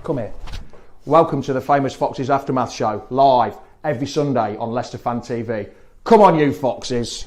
Come here. Welcome to the Famous Foxes Aftermath Show, live every Sunday on Leicester Fan TV. Come on, you Foxes.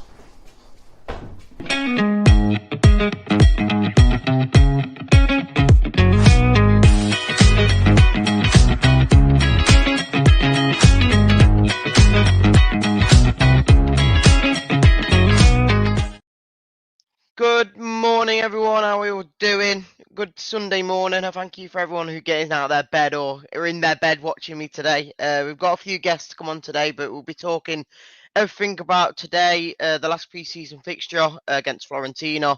Good morning, everyone. How are we all doing? Good Sunday morning. Thank you for everyone who getting out of their bed or are in their bed watching me today. We've got a few guests to come on today, but we'll be talking everything about today, the last pre-season fixture against Fiorentina.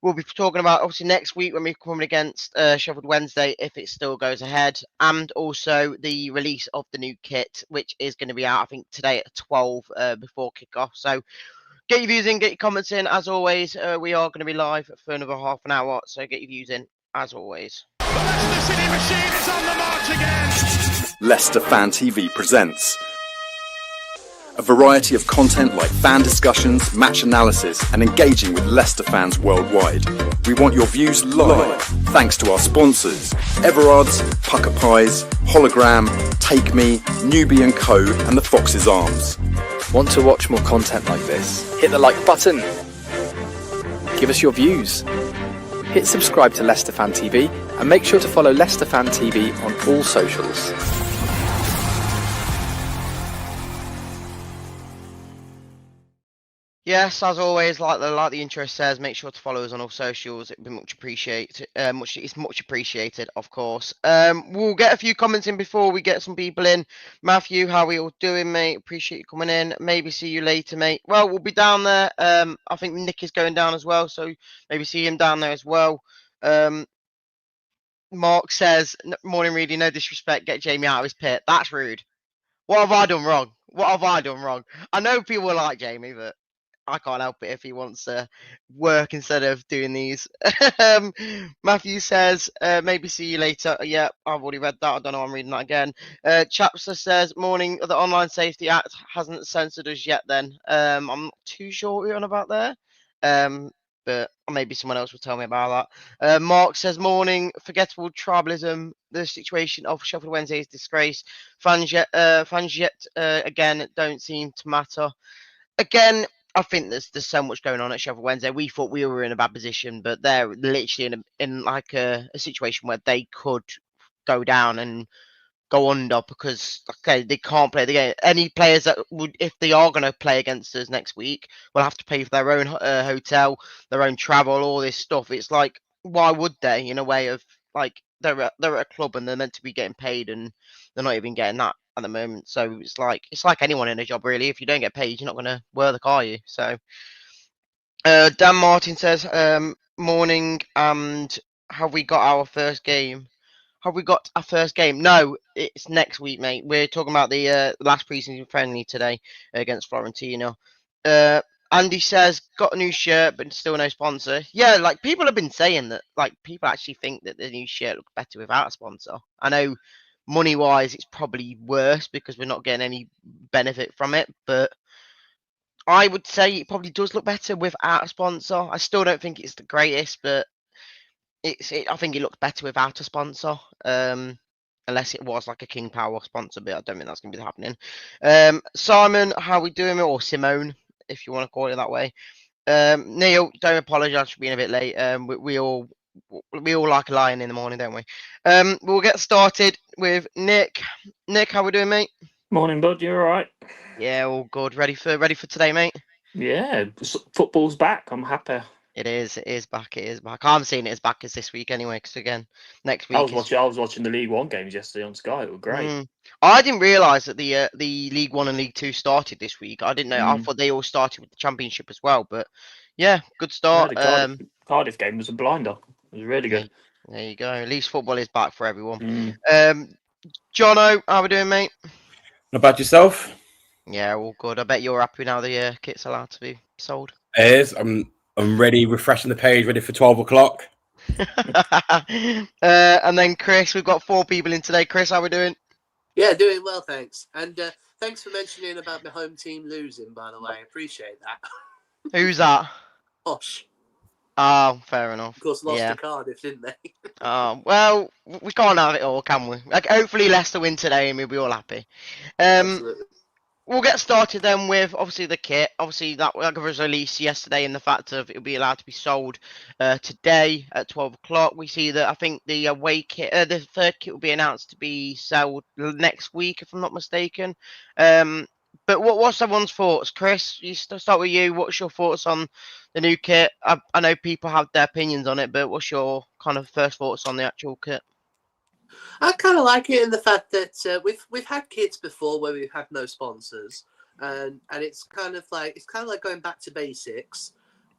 We'll be talking about obviously next week when we come against Sheffield Wednesday, if it still goes ahead, and also the release of the new kit, which is going to be out, I think, today at 12 before kickoff. So get your views in, get your comments in. As always, we are going to be live for another half an hour, so get your views in, as always. The Leicester City machine is on the march again. Leicester Fan TV presents a variety of content like fan discussions, match analysis, and engaging with Leicester fans worldwide. We want your views live, thanks to our sponsors, Everard's, Pucker Pies, Hologram, Take Me, Newbie & Co, and the Fox's Arms. Want to watch more content like this? Hit the like button. Give us your views. Hit subscribe to Leicester Fan TV and make sure to follow Leicester Fan TV on all socials. Yes, as always, like the intro says, make sure to follow us on all socials. It'd be much appreciated. It's much appreciated, of course. We'll get a few comments in before we get some people in. Matthew, how are we all doing, mate? Appreciate you coming in. Maybe see you later, mate. Well, we'll be down there. I think Nick is going down as well, so maybe see him down there as well. Mark says, "Morning, Reedy. No disrespect. Get Jamie out of his pit." That's rude. What have I done wrong? What have I done wrong? I know people like Jamie, but I can't help it if he wants to work instead of doing these. Matthew says, maybe see you later. Yeah, I've already read that. I don't know. I'm reading that again. Chapster says, morning. The Online Safety Act hasn't censored us yet then. I'm not too sure what you're on about there. But maybe someone else will tell me about that. Mark says, morning. Forgettable tribalism. The situation of Sheffield Wednesday is disgrace. Fans yet again don't seem to matter. Again, I think there's so much going on at Sheffield Wednesday. We thought we were in a bad position, but they're literally in like a situation where they could go down and go under because they can't play the game. Any players that would, if they are going to play against us next week, will have to pay for their own hotel, their own travel, all this stuff. It's like, why would they? In a way of like they're at a club and they're meant to be getting paid, and they're not even getting that at the moment. So it's like anyone in a job really. If you don't get paid, you're not going to work, are you? So Dan Martin says, morning, and have we got our first game? Have we got our first game? No, it's next week, mate. We're talking about the last preseason friendly today against Fiorentina. Andy says, got a new shirt, but still no sponsor. Yeah, like people have been saying that, like people actually think that the new shirt looks better without a sponsor. I know money-wise, it's probably worse because we're not getting any benefit from it, but I would say it probably does look better without a sponsor. I still don't think it's the greatest, but I think it looks better without a sponsor. Unless it was like a King Power sponsor, but I don't think that's going to be happening. Simon, how we doing? Or Simone, if you want to call it that way. Neil, don't apologise for being a bit late. We all like a lion in the morning, don't we? We'll get started with Nick. Nick, how we doing, mate? Morning, bud. You all right? Yeah, all good. Ready for today, mate? Yeah, football's back. I'm happy. It is back. I'm seeing it as back as this week anyway. Because again, next week I was watching the League One games yesterday on Sky. It was great. I didn't realise that the League One and League Two started this week. I didn't know. I thought they all started with the Championship as well. But yeah, good start. Yeah, the Cardiff game was a blinder. It was really good. There you go. At least football is back for everyone. Jono, how we doing, mate? Not bad yourself? Yeah, all good. I bet you're happy now the kit's allowed to be sold. It is. I'm ready, refreshing the page, ready for 12 o'clock. And then Chris, we've got 4 people in today. Chris, how we doing? Yeah, doing well, thanks. And thanks for mentioning about my home team losing, by the way. I appreciate that. Who's that? Posh. Oh, fair enough. Of course, lost Yeah. to Cardiff, didn't they? Well, we can't have it all, can we? Like, hopefully Leicester win today and we'll be all happy. Absolutely. We'll get started then with obviously the kit. Obviously that was released yesterday, in the fact of it'll be allowed to be sold today at 12 o'clock. We see that I think the away kit, the third kit will be announced to be sold next week, if I'm not mistaken. But what's everyone's thoughts, Chris? Start with you. What's your thoughts on the new kit? I know people have their opinions on it, but what's your kind of first thoughts on the actual kit? I kind of like it in the fact that we've had kits before where we've had no sponsors, and it's kind of like going back to basics,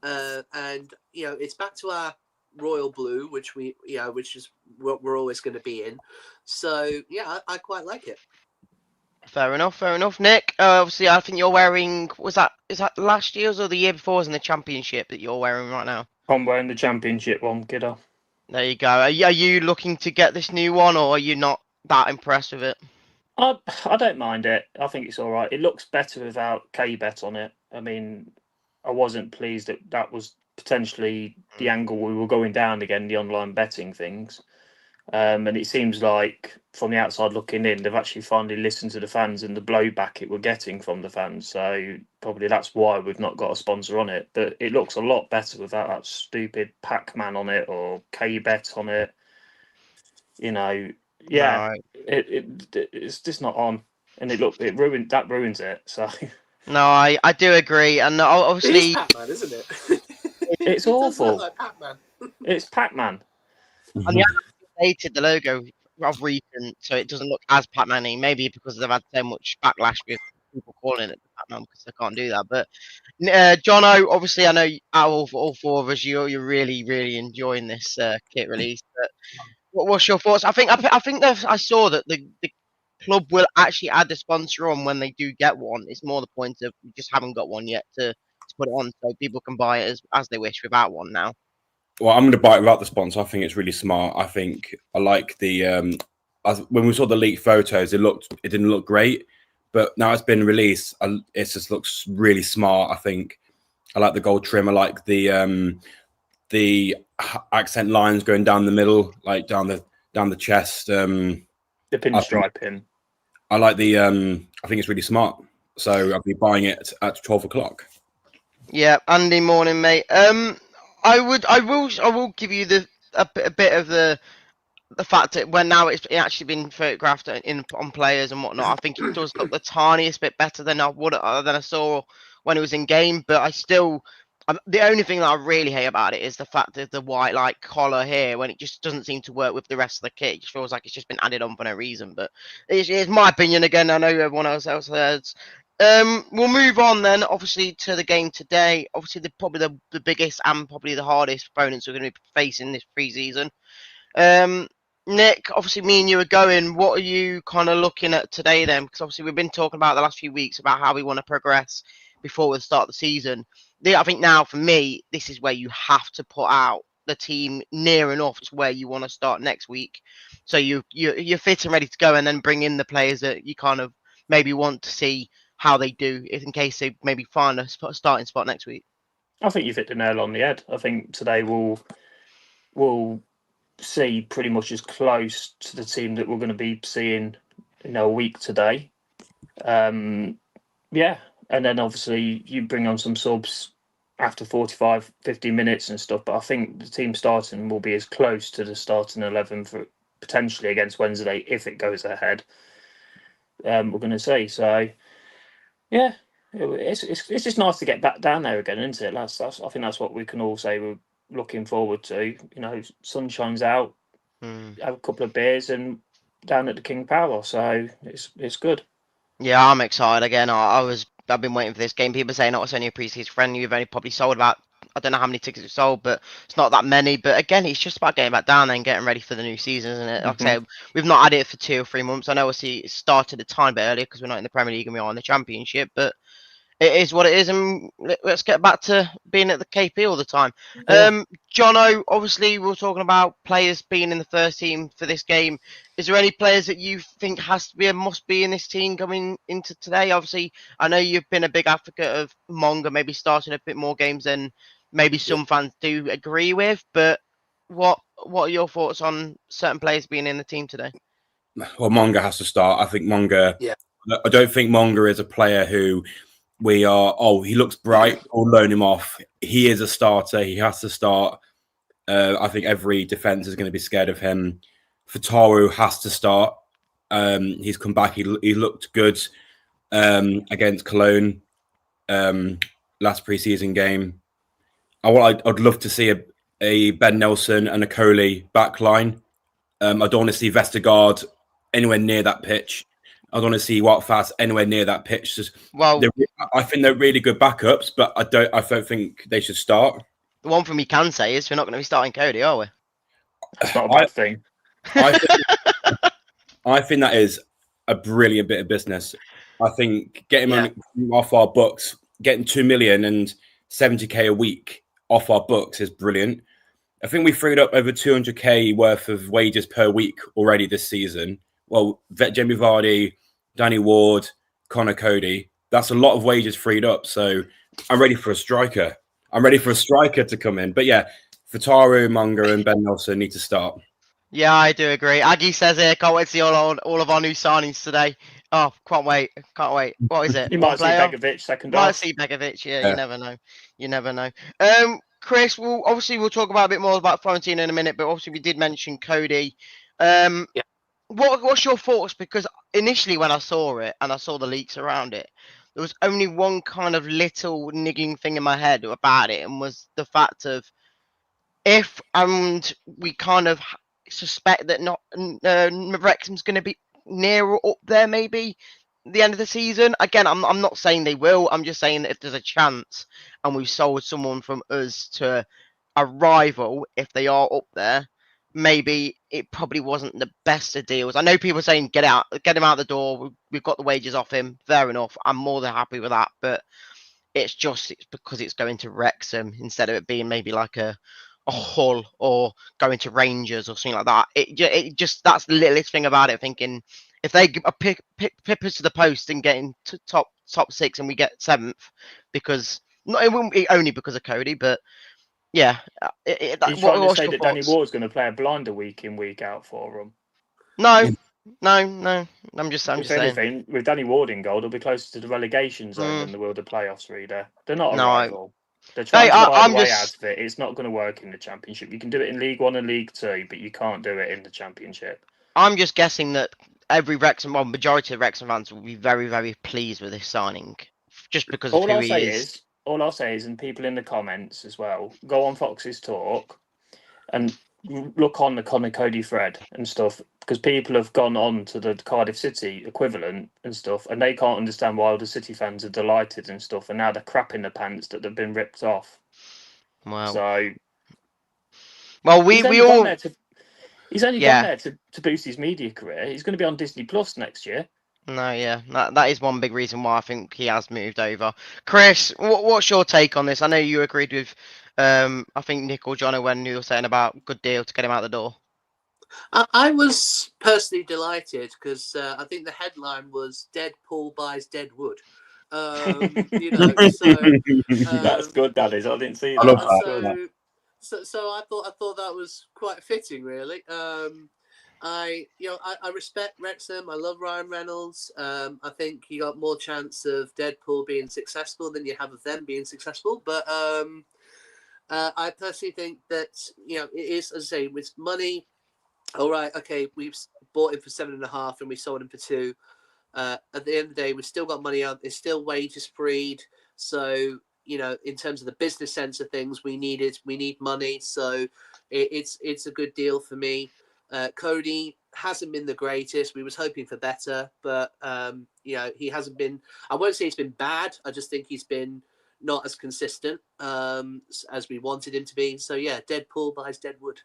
and it's back to our royal blue, which is what we're always going to be in. So yeah, I quite like it. Fair enough, Nick. Obviously, I think you're wearing. Is that last year's or the year before? In the championship that you're wearing right now? I'm wearing the championship one, kiddo. There you go. Are you looking to get this new one, or are you not that impressed with it? I don't mind it. I think it's all right. It looks better without K-Bet on it. I mean, I wasn't pleased that was potentially the angle we were going down again, the online betting things. And it seems like from the outside looking in, they've actually finally listened to the fans and the blowback it were getting from the fans. So probably that's why we've not got a sponsor on it. But it looks a lot better without that stupid Pac-Man on it or K-Bet on it. Yeah, Right. it's just not on, and it ruins it. So No, I do agree, and obviously It's Pac-Man, isn't it? it's It does awful. look like Pac-Man. It's Pac-Man. and they haven't updated the logo of recent, so it doesn't look as Pac-Man-y. Maybe because they've had so much backlash with people calling it Pac-Man because they can't do that. But Jono, obviously, I know out of all four of us, you're really, really enjoying this kit release. But what's your thoughts? I think I saw that the club will actually add the sponsor on when they do get one. It's more the point of we just haven't got one yet to put it on, so people can buy it as they wish without one now. Well, I'm going to buy it without the sponsor. I think it's really smart. I think I like the when we saw the leaked photos, it didn't look great, but now it's been released, it just looks really smart. I think I like the gold trim. I like the accent lines going down the middle, like down the chest. The pinstriping. I like the. I think it's really smart. So I'll be buying it at 12 o'clock. Yeah, Andy, morning, mate. I will give you a bit of the fact that when now it's actually been photographed on players and whatnot. I think it does look the tiniest bit better than I saw when it was in game. But the only thing that I really hate about it is the fact that the white like collar here, when it just doesn't seem to work with the rest of the kit. It just feels like it's just been added on for no reason. But it's my opinion again. I know everyone else has. We'll move on then, obviously, to the game today. Obviously, probably the biggest and probably the hardest opponents we're going to be facing this preseason. Nick, obviously, me and you are going. What are you kind of looking at today then? Because obviously, we've been talking about the last few weeks about how we want to progress before we start the season. I think now, for me, this is where you have to put out the team near enough to where you want to start next week. So you're fit and ready to go, and then bring in the players that you kind of maybe want to see how they do, if in case they maybe find a starting spot next week. I think you've hit the nail on the head. I think today we'll see pretty much as close to the team that we're going to be seeing a week today. Yeah, and then obviously you bring on some subs after 45, 50 minutes and stuff, but I think the team starting will be as close to the starting 11 for potentially against Wednesday if it goes ahead. We're going to see. So yeah, it's just nice to get back down there again, isn't it? I think that's what we can all say we're looking forward to. Sun shines out, have a couple of beers, and down at the King Power. So it's good. Yeah, I'm excited again. I've been waiting for this game. People saying, it's only a pre-season friendly. You've only probably sold about, I don't know how many tickets you've sold, but it's not that many. But again, it's just about getting back down there and getting ready for the new season, isn't it? Like I say, we've not had it for 2 or 3 months. I know it started a tiny bit earlier because we're not in the Premier League and we are in the Championship, but it is what it is, and let's get back to being at the KP all the time. Yeah. Jono, obviously, we're talking about players being in the first team for this game. Is there any players that you think has to be a must-be in this team coming into today? Obviously, I know you've been a big advocate of Monga maybe starting a bit more games than maybe some fans do agree with. But what are your thoughts on certain players being in the team today? Well, Monga has to start. I think Monga. Yeah. I don't think Monga is a player who we are. Oh, he looks bright. We'll loan him off. He is a starter. He has to start. I think every defense is going to be scared of him. Fataru has to start. He's come back. He looked good against Cologne last preseason game. I'd love to see a Ben Nelson and a Coley back line. I don't want to see Vestergaard anywhere near that pitch. I don't want to see Watfast anywhere near that pitch. I think they're really good backups, but I don't think they should start. The one thing we can say is we're not going to be starting Cody, are we? That's not a bad thing. I think that is a brilliant bit of business. I think getting him off our books, getting 2 million and 70k a week off our books is brilliant. I think we freed up over 200k worth of wages per week already this season. Well, Jamie Vardy, Danny Ward, Connor Cody. That's a lot of wages freed up. So I'm ready for a striker. I'm ready for a striker to come in. But yeah, Fataru, Munger, and Ben Nelson need to start. Yeah, I do agree. Aggie says here, can't wait to see all of our new signings today. Oh, can't wait. What is it? You might see Begovic second Might half. see Begovic, yeah, you never know. Chris, we'll talk about a bit more about Florentino in a minute, but obviously we did mention Cody. What's your thoughts? Because initially when I saw it and I saw the leaks around it, there was only one kind of little niggling thing in my head about it, and was the fact of if we kind of suspect that not Wrexham's going to be near or up there maybe the end of the season. Again, I'm not saying they will. I'm just saying that if there's a chance and we've sold someone from us to a rival, if they are up there, maybe it probably wasn't the best of deals. I know people are saying get him out the door. We've got the wages off him. Fair enough. I'm more than happy with that. But it's because it's going to Wrexham instead of it being maybe like a Hull or going to Rangers or something like that. It just that's the littlest thing about it. Thinking if they pick us to the post and get into top 6 and we get 7th, because it wouldn't be only because of Cody, but yeah. He's trying to say that Danny Ward's going to play a blinder week in week out for him. No. I'm just saying. Anything, with Danny Ward in goal, they'll be closer to the relegation zone than they will the playoffs. Reader, they're not a rival. They're trying to find a way out of it. It's not going to work in the Championship. You can do it in League 1 and League 2, but you can't do it in the Championship. I'm just guessing that majority of Wrexham fans will be very, very pleased with this signing, just because of who he is. All I'll say is, and people in the comments as well, go on Fox's Talk and look on the Connor Cody thread and stuff, because people have gone on to the Cardiff City equivalent and stuff, and they can't understand why all the City fans are delighted and stuff, and now they're crapping the pants that they've been ripped off. Wow. So, he's only gone there to boost his media career. He's going to be on Disney Plus next year. No, yeah, that is one big reason why I think he has moved over. Chris, what's your take on this? I know you agreed with, I think Nick or Jono when you were saying about good deal to get him out the door. I was personally delighted because I think the headline was "Deadpool buys Deadwood." That's good, that is. I didn't see that. I love that. So I thought that was quite fitting, really. I respect Wrexham. I love Ryan Reynolds. I think you got more chance of Deadpool being successful than you have of them being successful. But I personally think that it is, as I say, with money. All right, okay, we've bought him for 7.5 and we sold him for 2. At the end of the day, we've still got money out. There's still wages freed. So in terms of the business sense of things, we need money. So it's a good deal for me. Cody hasn't been the greatest. We was hoping for better, but he hasn't been. I won't say he's been bad. I just think he's been not as consistent as we wanted him to be. So yeah, Deadpool buys Deadwood.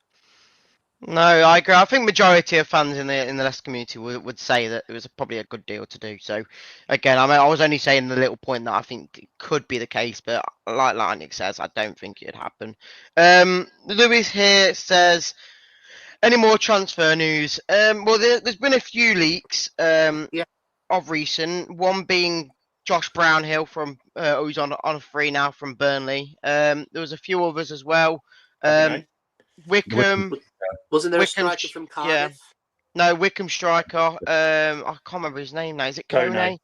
No, I agree. I think majority of fans in the Leicester community would say that it was probably a good deal to do. So, again, I was only saying the little point that I think it could be the case, but like Nick says, I don't think it'd happen. Lewis here says, any more transfer news? Well, there's been a few leaks of recent. One being Josh Brownhill from who's on a free now from Burnley. There was a few others as well. Wickham. Wasn't there a Wickham, striker from yeah. Cardiff? No, Wickham striker. I can't remember his name now. Is it Kone. Kone?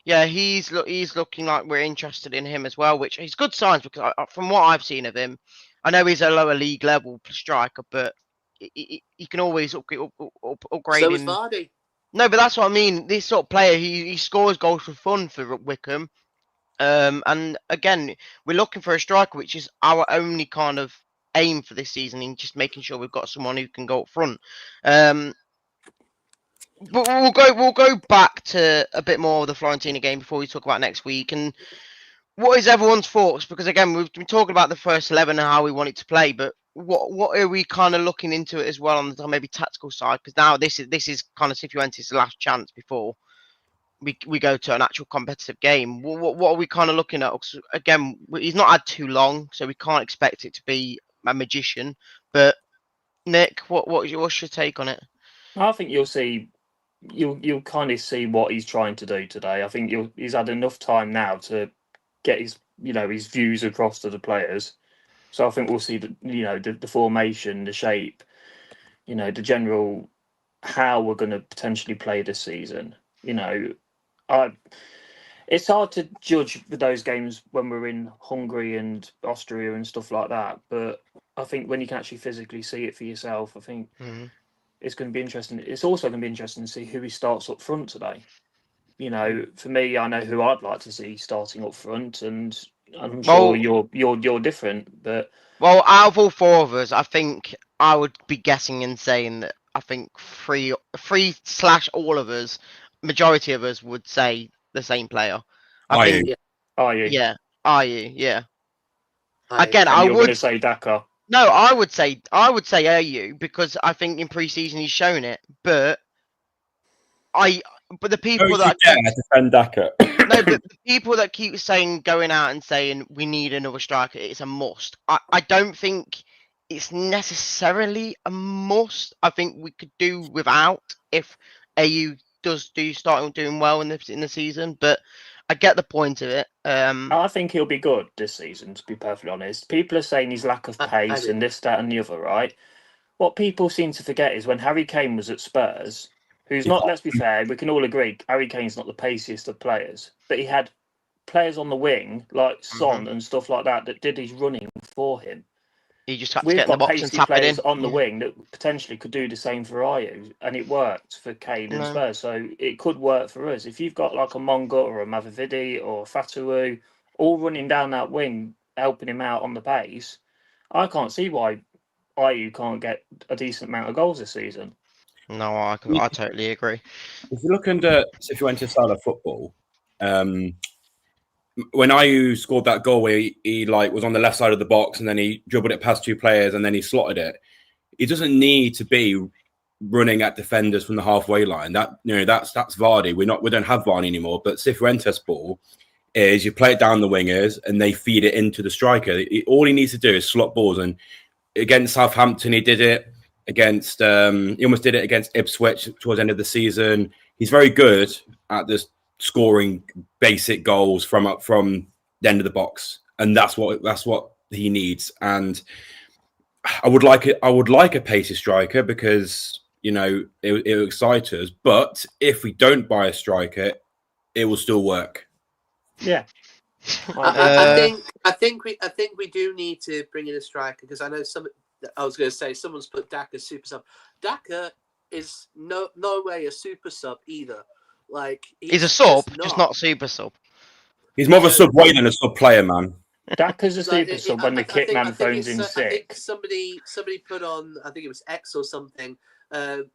Yeah, he's looking like we're interested in him as well, which is good signs because from what I've seen of him, I know he's a lower league level striker, but he can always upgrade. So is Vardy. No, but that's what I mean. This sort of player, he scores goals for fun for Wickham. And again, we're looking for a striker, which is our only kind of aim for this season, in just making sure we've got someone who can go up front. But we'll go back to a bit more of the Fiorentina game before we talk about next week. And what is everyone's thoughts? Because again, we've been talking about the first 11 and how we want it to play, but what are we kind of looking into it as well on the maybe tactical side? Because now this is kind of Cifuentes' last chance before we go to an actual competitive game. What are we kind of looking at? Again, he's not had too long, so we can't expect it to be a magician. But Nick, what's your take on it? I think you'll kind of see what he's trying to do today. I think he's had enough time now to get his views across to the players. So I think we'll see the formation, the shape, the general how we're going to potentially play this season. It's hard to judge with those games when we're in Hungary and Austria and stuff like that. But I think when you can actually physically see it for yourself, I think it's going to be interesting. It's also going to be interesting to see who he starts up front today. For me, I know who I'd like to see starting up front, and I'm sure you're different. But out of all four of us, I think I would be guessing and saying that I think three / all of us, majority of us would say the same player. Are you? Yeah. Are you? Yeah. Again, I would going to say Daka. No, I would say AU because I think in pre-season he's shown it, but the people that defend Daka. No, but the people that keep going out and saying we need another striker, it's a must. I don't think it's necessarily a must. I think we could do without if AU does start doing well in the season, but I get the point of it. I think he'll be good this season, to be perfectly honest. People are saying his lack of pace and this, that, and the other, right? What people seem to forget is when Harry Kane was at Spurs, who's not, let's be fair, we can all agree, Harry Kane's not the paciest of players, but he had players on the wing, like Son and stuff like that did his running for him. He just had to get in the box and tap it in. On the wing that potentially could do the same for Ayew, and it worked for Kane and Spurs. So it could work for us. If you've got like a Monga or a Mavavidi or a Fatawu all running down that wing, helping him out on the pace, I can't see why Ayew can't get a decent amount of goals this season. No, I totally agree. If you look under Cifuentes' style of football, when Ayew scored that goal where he was on the left side of the box and then he dribbled it past two players and then he slotted it, he doesn't need to be running at defenders from the halfway line. That's Vardy. We don't have Vardy anymore. But Cifuentes' ball is you play it down the wingers and they feed it into the striker. All he needs to do is slot balls. And against Southampton, he did it. He almost did it against Ipswich towards the end of the season. He's very good at this scoring basic goals from the end of the box, and that's what he needs. And I would like a pacey striker because it excites us. But if we don't buy a striker, it will still work. Yeah, I think we do need to bring in a striker because I know someone's put Daka super sub. Daka is no way a super sub either. Like he's a sub, just not super sub. He's more of a sub way than a sub player, man. Daka's a super sub when the kit man phones in sick. I think somebody put on, I think it was X or something, to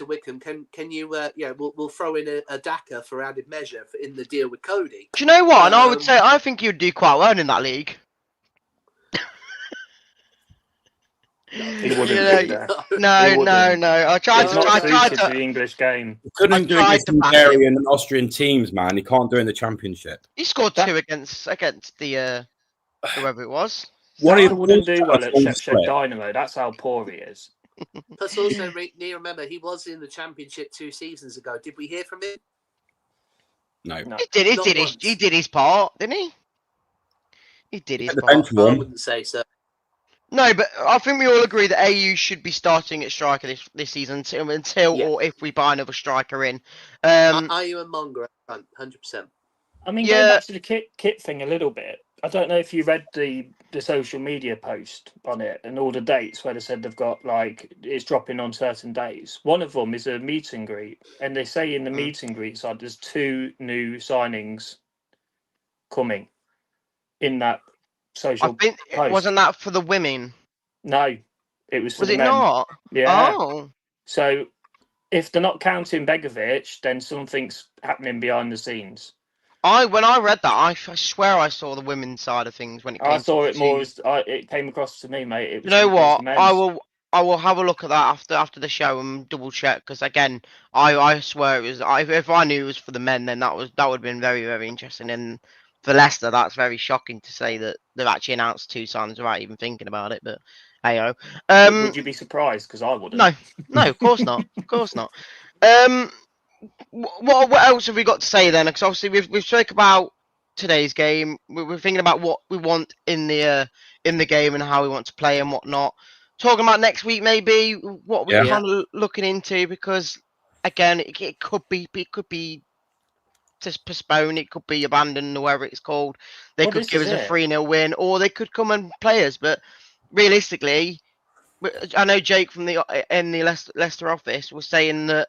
Wickham. Can you? We'll throw in a Daka for added measure in the deal with Cody. Do you know what? And I would say I think you'd do quite well in that league. He wouldn't do that. No. I tried to the English game. He couldn't do it against Hungarian and Austrian teams, man. He can't do it in the Championship. He scored 2 against the whoever it was. What he wouldn't do well at Sheffield Dynamo. That's how poor he is. Plus, also, remember he was in the Championship 2 seasons ago. Did we hear from him? No. No. He did his part, didn't he? He did his The part. bench I warm. wouldn't say so. No, but I think we all agree that AU should be starting at striker this season until Yeah. or if we buy another striker in. Are you a Monger up front? 100%. I mean, Yeah. going back to the kit thing a little bit. I don't know if you read the social media post on it and all the dates where they said they've got like it's dropping on certain days. One of them is a meet and greet, and they say in the meet and greet side there's 2 new signings coming in that social I think post. wasn't that for the women? No, it was for Was the it men. not? Yeah. Oh. So if they're not counting Begovic, then something's happening behind the scenes. When I read that, I swear I saw the women's side of things when it came I saw to it more as it came across to me, mate. It You was know something what? for men's. I will have a look at that after the show and double check because again, I swear it was. If I knew it was for the men, then that would have been very very interesting. And for Leicester, that's very shocking to say that they've actually announced 2 signs without even thinking about it. But hey, Would you be surprised? Because I wouldn't. no, of course not, of course not. What else have we got to say then? Because obviously we've spoke about today's game. We're thinking about what we want in the game and how we want to play and whatnot. Talking about next week, maybe what we're Yeah. kind of looking into because again, it could be just postponed. It could be abandoned, or whatever it's called. They Well, could this give is us a it. 3-0 win, or they could come and play us. But realistically, I know Jake from the Leicester office was saying that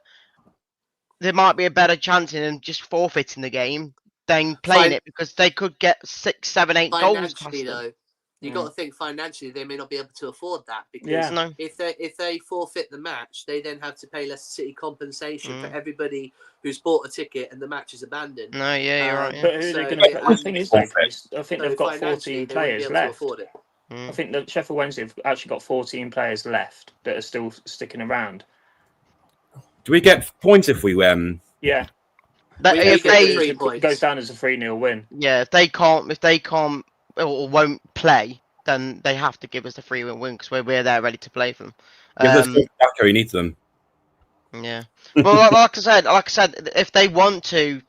there might be a better chance in just forfeiting the game than playing it because they could get 6, 7, 8 goals past Financially, them. though, you got to think financially they may not be able to afford that because Yeah. No. if they forfeit the match, they then have to pay Leicester City compensation for everybody who's bought a ticket and the match is abandoned. No, yeah, you're right. But Yeah. who are So they going to they- play? The thing is, though, Chris, I think So they've got financially, 14 they wouldn't be players able to left. afford it. I think that Sheffield Wednesday have actually got 14 players left that are still sticking around. Do we get points if we Yeah. If get they 3 points. Goes down as a 3-0 win. Yeah, if they can't or won't play, then they have to give us the 3-win win because we're there ready to play for them. Give us Jacko, he needs them. Yeah. Well, like I said, if they want to,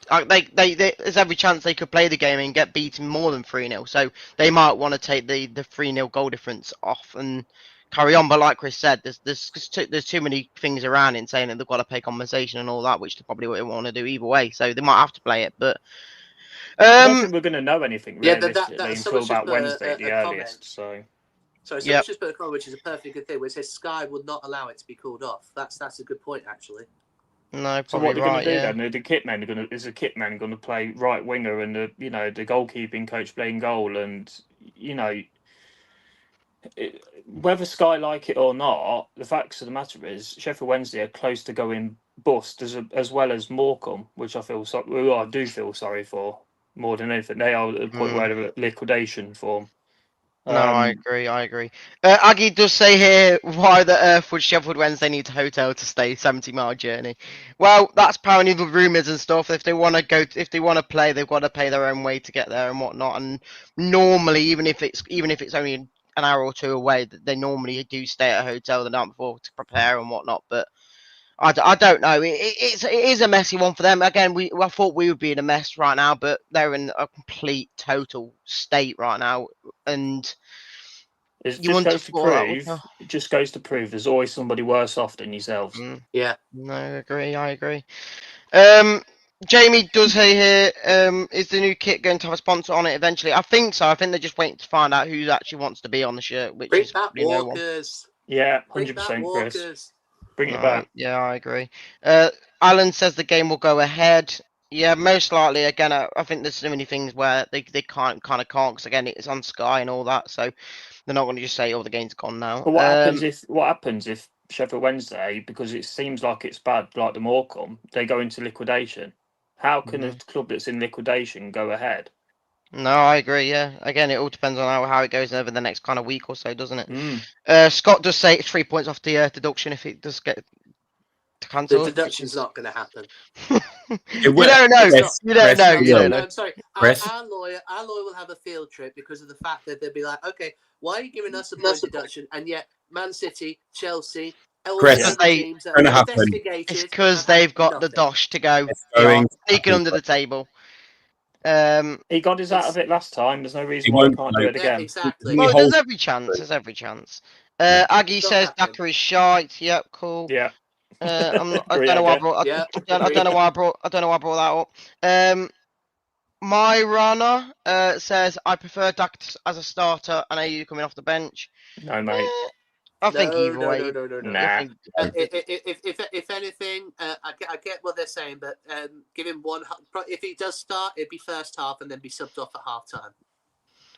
there's every chance they could play the game and get beaten more than 3-0. So they might want to take the 3-0 goal difference off and carry on. But like Chris said, there's too many things around it saying that they've got to pay compensation and all that, which they probably wouldn't want to do either way. So they might have to play it. But I don't think we're going to know anything Yeah, realistically that until someone's just about put Wednesday, the a earliest. So. Sorry, someone's just put a comment, which is a perfectly good thing, where it says Sky would not allow it to be called off. That's a good point, actually. No, So what probably they're going right. to do Yeah. then? The kit man is a kit man going to play right winger, and the goalkeeping coach playing goal, and whether Sky like it or not, the facts of the matter is Sheffield Wednesday are close to going bust as well as Morecambe, which I do feel sorry for more than anything. They are at the point where they're at liquidation form. No, I agree. Aggie does say here, why the earth would Sheffield Wednesday need a hotel to stay 70-mile journey? Well, that's apparently the rumours and stuff. If they want to play, they've got to pay their own way to get there and whatnot. And normally, even if it's only an hour or 2 away, they normally do stay at a hotel the night before to prepare and whatnot. But I don't know. It is a messy one for them. Again, I thought we would be in a mess right now, but they're in a complete, total state right now. And It you want just goes to prove there's always somebody worse off than yourselves. Yeah. No, I agree. Jamie does say here, is the new kit going to have a sponsor on it eventually? I think so. I think they're just waiting to find out who actually wants to be on the shirt, which Bring is back probably no one. Walkers. Yeah, Bring back 100%, Chris. Walkers. Bring it back. Yeah, I agree. Alan says the game will go ahead. Yeah, most likely. Again, I think there's so many things where they can't because again it's on Sky and all that, so they're not going to just say, "Oh, the game's gone now." But what happens if Sheffield Wednesday, because it seems like it's bad, like the Morecambe, they go into liquidation? How can a club that's in liquidation go ahead? No, I agree. Yeah, again, it all depends on how it goes over the next kind of week or so, doesn't it? Scott does say it's 3 points off the deduction if it does get cancelled. The deduction's not going to happen. You don't know. Chris, You don't know. You don't No, know. I'm sorry. Chris? Our lawyer will have a field trip because of the fact that they'll be like, okay, why are you giving us a point deduction and yet Man City, Chelsea, all Chris, the they- teams that gonna have happen. investigated. It's because have had they've got the nothing. dosh to go. It's They are going to sneaking happen, under the table. He got his out of it last time. There's no reason He why he won't can't play. do it Yeah, again. exactly. He Well, holds- there's every chance. There's every chance. Yeah. Aggie It's not says happening. Daka is shite. Yep, cool. Yeah. I Agree don't know why I again. brought. Yeah, I don't know why I brought. I don't know why I brought that up. My runner says I prefer Dak as a starter and AU coming off the bench. No, mate. I think No, either no, way. no, no, no, no. Nah. I think, If anything, I get what they're saying, but give him one. If he does start, it'd be first half and then be subbed off at half time.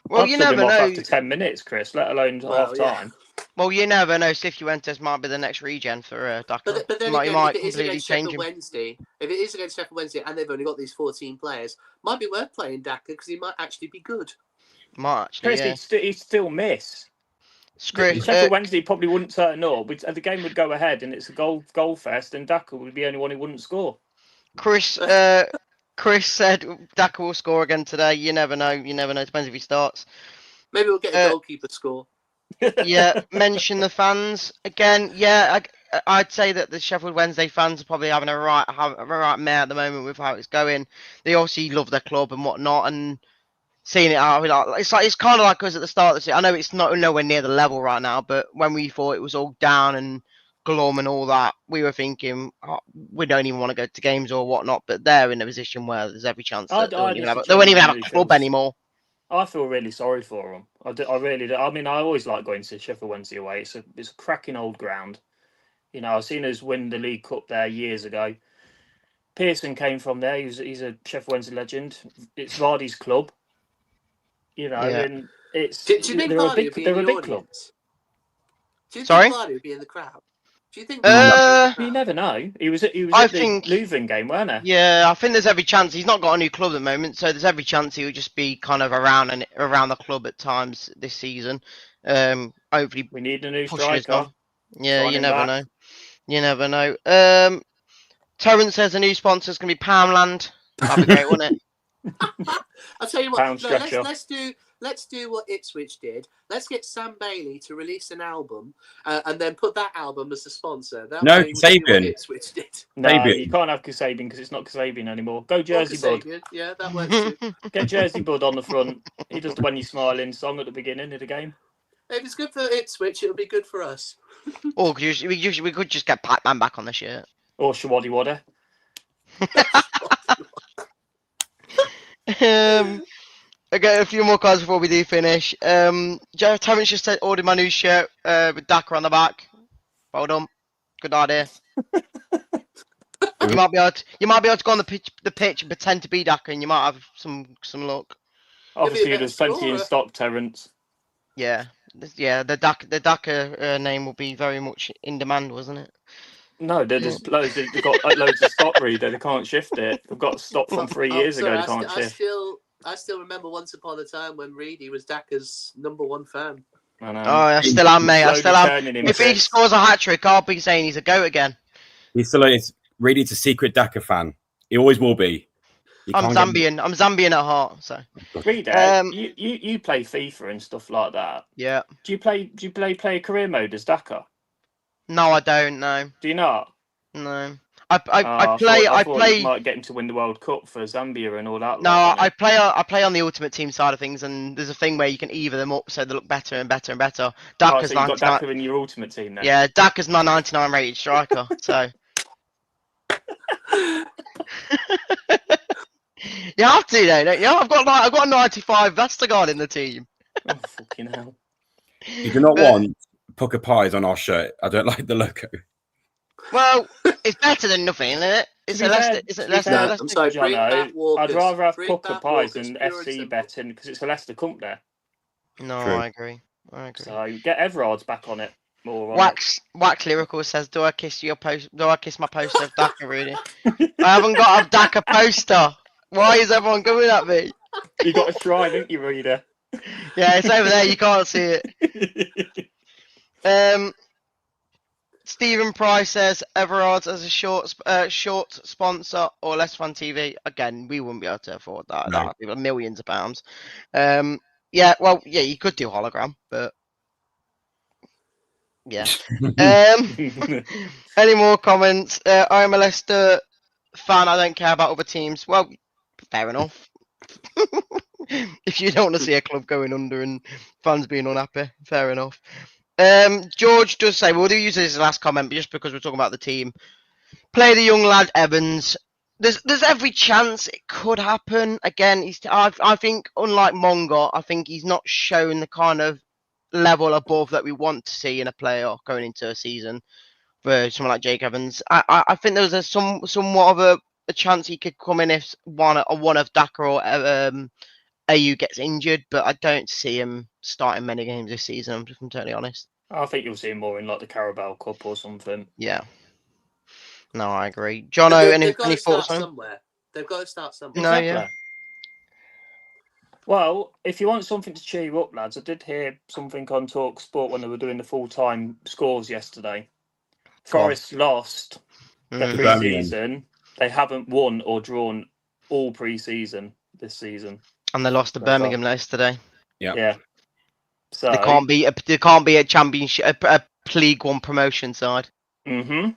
well, I'd you sub him never off know. after 10 minutes, Chris, let alone Well, half yeah. time. Well, you never know. Cifuentes might be the next regen for Daka. But then you again, might if it is completely against change Sheffield him. Wednesday, if it is against Sheffield Wednesday and they've only got these 14 players, might be worth playing Daka because he might actually be good. Might actually, Chris, yeah. he'd still miss. Screw. Sheffield Wednesday probably wouldn't turn up. The game would go ahead and it's a goal fest, and Daka would be the only one who wouldn't score. Chris said Daka will score again today. You never know. You never know. Depends if he starts. Maybe we'll get a goalkeeper score. Yeah, mention the fans again. Yeah, I'd say that the Sheffield Wednesday fans are probably having a right mare at the moment with how it's going. They obviously love their club and whatnot, and seeing it out, it's kind of like us at the start of the season. I know it's not nowhere near the level right now, but when we thought it was all down and glum and all that, we were thinking we don't even want to go to games or whatnot. But they're in a position where there's every chance that they won't even have a club anymore. I feel really sorry for them. I really do. I mean, I always like going to Sheffield Wednesday away. It's a cracking old ground. You know, I've seen us win the League Cup there years ago. Pearson came from there. He's a Sheffield Wednesday legend. It's Vardy's club. You know, Yeah. and it's Do you think they're a Vardy big would be they're in a the big club. audience? Do you Sorry? think Vardy would be in the crowd? Do you think? You never know. He was at the Leuven game, weren't he? Yeah, I think there's every chance. He's not got a new club at the moment, so there's every chance he would just be kind of around the club at times this season. Hopefully, We need a new pushing his striker. on. Yeah, Sign you him never back. know. You never know. Terrence says the new sponsor's gonna be Poundland. That'd be great, wouldn't it? I'll tell you what. Pound No, stretcher. let's do what Ipswich did. Let's get Sam Bailey to release an album and then put that album as the sponsor. That No, way we can do what Kasabian. Ipswich did. No, Kasabian. you can't have Kasabian because it's not Kasabian anymore. Go Or Jersey Bud. Kasabian. Yeah, that works too. Get Jersey Bud on the front. He does the When You Smiling song at the beginning of the game. If it's good for Ipswich, it'll be good for us. Or we could just get Pac-Man back on the shirt. Or Shawaddy Waddy. I got a few more cards before we do finish. Terrence just said ordered my new shirt with Daka on the back. Well done. Good idea. You might be able to go on the pitch and pretend to be Daka, and you might have some luck. Obviously, better there's plenty in scorer. stock, Terrence. Yeah, the Daka name will be very much in demand, wasn't it? No, there's loads. They've got loads of stock, Reader. They can't shift it. They've got stock from 3 years ago. They can't shift. I still remember once upon a time when REEEDY was Daka's #1 fan. I know. Oh, I still am, mate. I still am. Turning him If he six. scores a hat trick, I'll be saying he's a goat again. He's still it's really a secret Daka fan. He always will be. I'm Zambian. I'm Zambian at heart. So Reader, you play FIFA and stuff like that. yeah. Do you play career mode as Daka? No, I don't. No, Do you not? no. I play. You might get him to win the World Cup for Zambia and all that. No, lot, I play on the Ultimate Team side of things, and there's a thing where you can either them up so they look better and better and better. Daka's so you've got 99. Daka in your Ultimate Team then? Yeah, Daka's my 99 rated striker. So you have to, though, don't you? I've got a 95 Vestergaard in the team. Oh, fucking hell. You do not want Pucker Pies on our shirt. I don't like the logo. Well, it's better than nothing, isn't it? It's a Leicester. Is it Leicester? No, Leicester? I'm sorry, bring back Walkers. I'd rather have Bring Pucker back Pies Walkers, than pure and FC simple. betting because it's a Leicester company. No, True. I agree. So get Everard's back on it. More on Wax Lyrical says, "Do I kiss my poster of Daka, really? I haven't got a Daka poster. Why is everyone coming at me? it. You got a shrine, didn't you, Reader? Yeah, it's over there. You can't see it." Stephen Price says Everard's as a short sponsor or Less Fun TV. Again, we wouldn't be able to afford that. No. That'd be millions of pounds. Yeah, you could do hologram, but Yeah. Any more comments? I'm a Leicester fan. I don't care about other teams. Well, fair enough. If you don't want to see a club going under and fans being unhappy, fair enough. George does say, we'll use this as the last comment, but just because we're talking about the team. Play the young lad Evans. There's every chance it could happen. Again, I think, unlike Mongo, I think he's not shown the kind of level above that we want to see in a player going into a season for someone like Jake Evans. I think there's somewhat of a chance he could come in if one of Daka or AU gets injured, but I don't see him starting many games this season, if I'm totally honest. I think you'll see him more in like the Carabao Cup or something. Yeah. No, I agree. Jono, any thoughts on him? Somewhere. They've got to start somewhere. No, Exactly. yeah. Well, if you want something to cheer you up, lads, I did hear something on Talk Sport when they were doing the full-time scores yesterday. Forest lost their pre-season. They haven't won or drawn all pre-season this season. And they lost to Birmingham yesterday. Yeah. So they can't be a championship, a League One promotion side. Mm-hmm.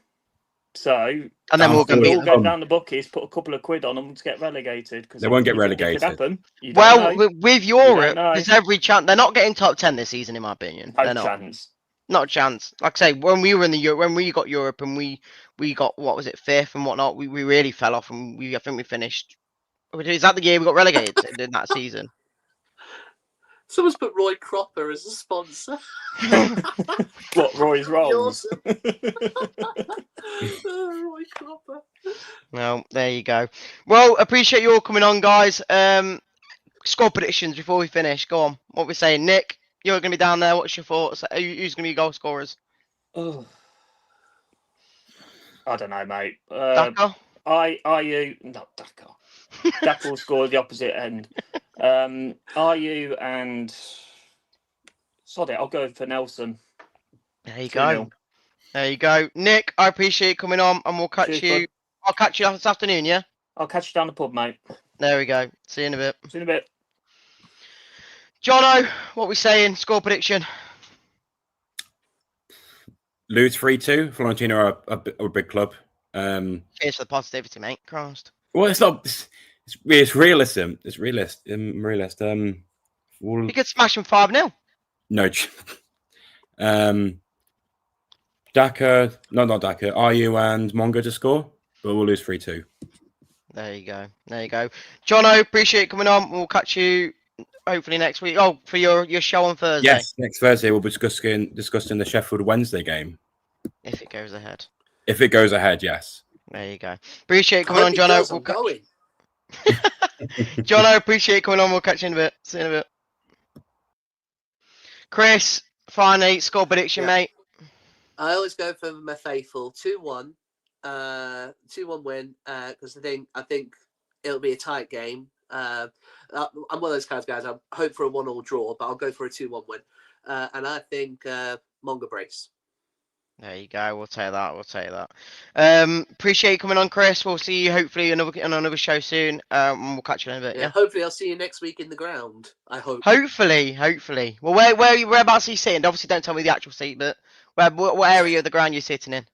So and then we're going to go down the bookies, put a couple of quid on them to get relegated. They won't get relegated. It could happen. Well, with Europe, there's every chance. They're not getting top 10 this season, in my opinion. No chance. Not a chance. Like I say, when we were in when we got Europe and we got, what was it, 5th and whatnot, we really fell off, and I think we finished. Is that the year we got relegated in that season? Someone's put Roy Cropper as a sponsor. What, Roy's Rolls? Roy Cropper. No, there you go. Well, appreciate you all coming on, guys. Score predictions before we finish. Go on. What we're saying, Nick? You're going to be down there. What's your thoughts? Who's going to be goal scorers? Oh, I don't know, mate. Daka? Not Daka. Daka will score the opposite end. RU and sod it, I'll go for Nelson. There you go. There you go. Nick, I appreciate you coming on, and we'll catch you. Bud. I'll catch you this afternoon, yeah? I'll catch you down the pub, mate. There we go. See you in a bit. See you in a bit. Jono, what we saying? Score prediction. Lose 3-2. Fiorentina are a big club. Cheers for the positivity, mate. Christ. Well, it's not. It's realism. It's realist. Realist. You could smash them 5-0. No. Daka. No, not Daka. RU and Mongo to score, but we'll lose 3-2. There you go. There you go. Jono, appreciate you coming on. We'll catch you hopefully next week. Oh, for your show on Thursday. Yes, next Thursday we'll be discussing the Sheffield Wednesday game. If it goes ahead. If it goes ahead, yes. There you go. Appreciate you coming on, Jono. We'll going. Jono, appreciate you coming on. We'll catch you in a bit. See you in a bit. Chris, finally, score prediction, mate. I always go for my faithful 2-1. 2-1 win because I think it'll be a tight game. I'm one of those kinds of guys. I hope for a 1-1 draw, but I'll go for a 2-1 win. And I think Mongo brace. There you go. We'll take that. Appreciate you coming on, Chris. We'll see you hopefully on another show soon. We'll catch you in a bit. Yeah. Hopefully, I'll see you next week in the ground. I hope. Hopefully. Well, whereabouts are you sitting? Obviously, don't tell me the actual seat, but what area of the ground you're sitting in?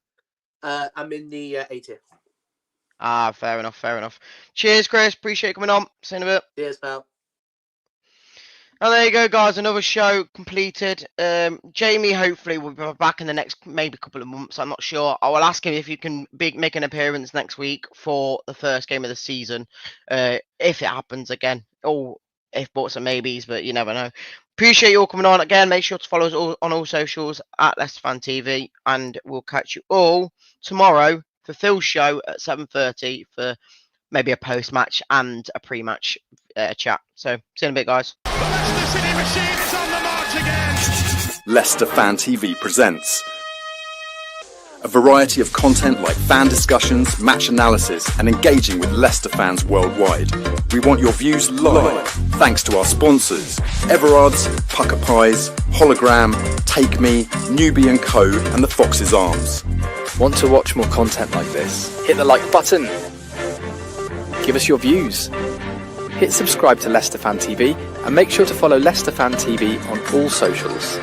I'm in the A tier. Ah, fair enough. Cheers, Chris. Appreciate you coming on. See you in a bit. Cheers, pal. Oh, there you go, guys. Another show completed. Jamie, hopefully, will be back in the next maybe couple of months. I'm not sure. I will ask him if you can make an appearance next week for the first game of the season, if it happens again. Or if buts and maybes, but you never know. Appreciate you all coming on. Again, make sure to follow us on all socials at Leicester Fan TV, and we'll catch you all tomorrow for Phil's show at 7:30 for maybe a post-match and a pre-match chat. So, see you in a bit, guys. The Leicester City machine is on the march again. Leicester Fan TV presents a variety of content like fan discussions, match analysis, and engaging with Leicester fans worldwide. We want your views live, thanks to our sponsors, Everard's, Pucker Pies, Hologram, Take Me, Newbie & Co, and the Fox's Arms. Want to watch more content like this? Hit the like button. Give us your views. Hit subscribe to Leicester Fan TV and make sure to follow Leicester Fan TV on all socials.